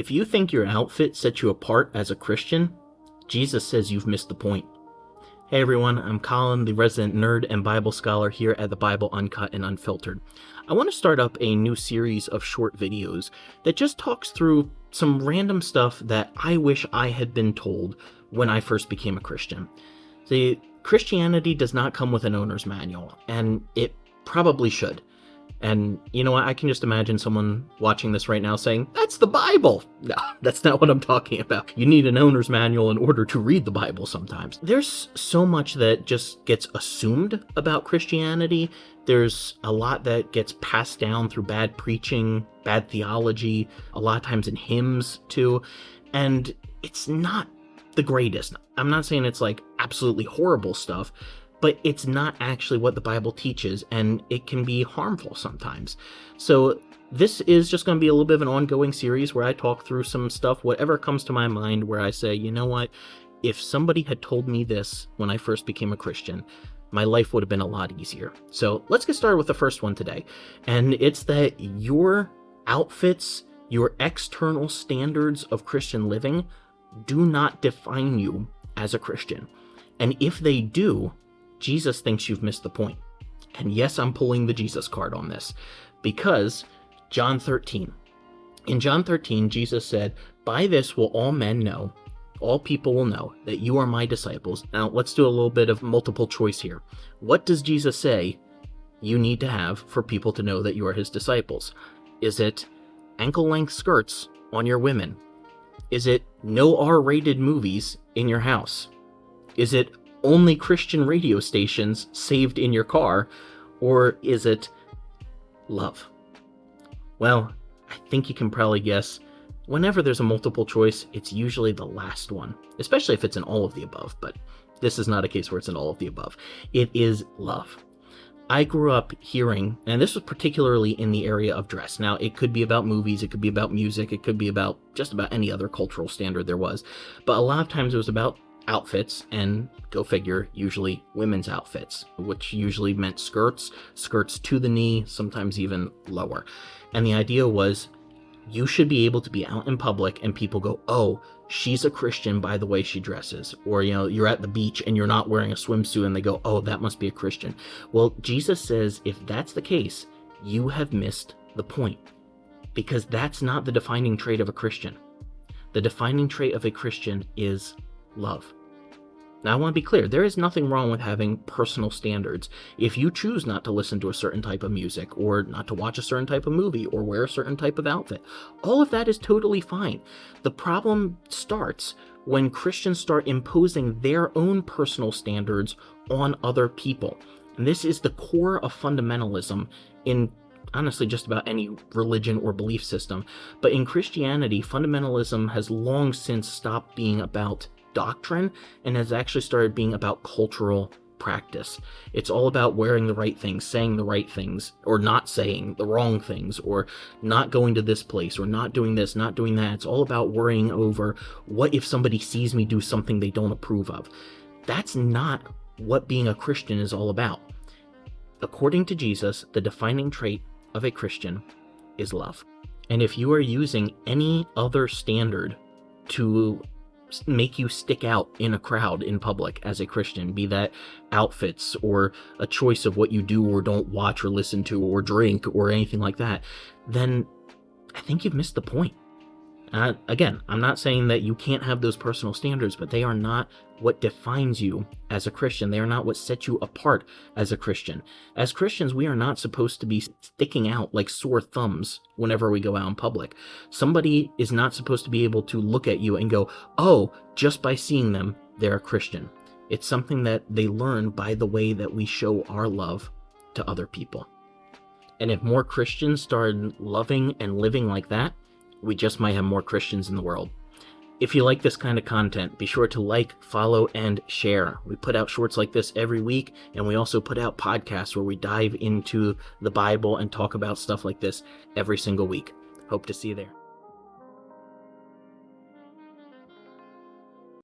If you think your outfit sets you apart as a Christian, Jesus says you've missed the point. Hey everyone, I'm Colin, the resident nerd and Bible scholar here at the Bible Uncut and Unfiltered. I want to start up a new series of short videos that just talks through some random stuff that I wish I had been told when I first became a Christian. See, Christianity does not come with an owner's manual, and it probably should. And you know what, I can just imagine someone watching this right now saying, that's the Bible! No, that's not what I'm talking about. You need an owner's manual in order to read the Bible sometimes. There's so much that just gets assumed about Christianity. There's a lot that gets passed down through bad preaching, bad theology, a lot of times in hymns too, and it's not the greatest. I'm not saying it's like absolutely horrible stuff, but it's not actually what the Bible teaches, and it can be harmful sometimes. So this is just going to be a little bit of an ongoing series where I talk through some stuff, whatever comes to my mind, where I say, you know what, if somebody had told me this when I first became a Christian, my life would have been a lot easier. So let's get started with the first one today, and it's that your outfits, your external standards of Christian living do not define you as a Christian. And if they do, Jesus thinks you've missed the point. And yes, I'm pulling the Jesus card on this, because John 13. In John 13, Jesus said, by this will all men know, all people will know, that you are my disciples. Now, let's do a little bit of multiple choice here. What does Jesus say you need to have for people to know that you are his disciples? Is it ankle-length skirts on your women? Is it no R-rated movies in your house? Is it only Christian radio stations saved in your car? Or is it love? Well, I think you can probably guess, whenever there's a multiple choice, it's usually the last one, especially if it's in all of the above, but this is not a case where it's in all of the above. It is love. I grew up hearing, and this was particularly in the area of dress. Now, it could be about movies, it could be about music, it could be about just about any other cultural standard there was, but a lot of times it was about outfits, and go figure, usually women's outfits, which usually meant skirts to the knee, sometimes even lower. And the idea was, you should be able to be out in public and people go, oh, she's a Christian by the way she dresses. Or, you know, you're at the beach and you're not wearing a swimsuit and they go, oh, that must be a Christian. Well, Jesus says if that's the case, you have missed the point, because that's not the defining trait of a Christian. The defining trait of a Christian is love. Now, I want to be clear, there is nothing wrong with having personal standards. If you choose not to listen to a certain type of music, or not to watch a certain type of movie, or wear a certain type of outfit, all of that is totally fine. The problem starts when Christians start imposing their own personal standards on other people. And this is the core of fundamentalism in honestly just about any religion or belief system. But in Christianity, fundamentalism has long since stopped being about doctrine and has actually started being about cultural practice. It's all about wearing the right things, saying the right things, or not saying the wrong things, or not going to this place, or not doing this, not doing that. It's all about worrying over, what if somebody sees me do something they don't approve of? That's not what being a Christian is all about. According to Jesus, the defining trait of a Christian is love. And if you are using any other standard to make you stick out in a crowd in public as a Christian, be that outfits or a choice of what you do or don't watch or listen to or drink or anything like that, then I think you've missed the point. Again, I'm not saying that you can't have those personal standards, but they are not what defines you as a Christian. They are not what sets you apart as a Christian. As Christians, we are not supposed to be sticking out like sore thumbs whenever we go out in public. Somebody is not supposed to be able to look at you and go, oh, just by seeing them, they're a Christian. It's something that they learn by the way that we show our love to other people. And if more Christians started loving and living like that, we just might have more Christians in the world. If you like this kind of content, be sure to like, follow, and share. We put out shorts like this every week, and we also put out podcasts where we dive into the Bible and talk about stuff like this every single week. Hope to see you there.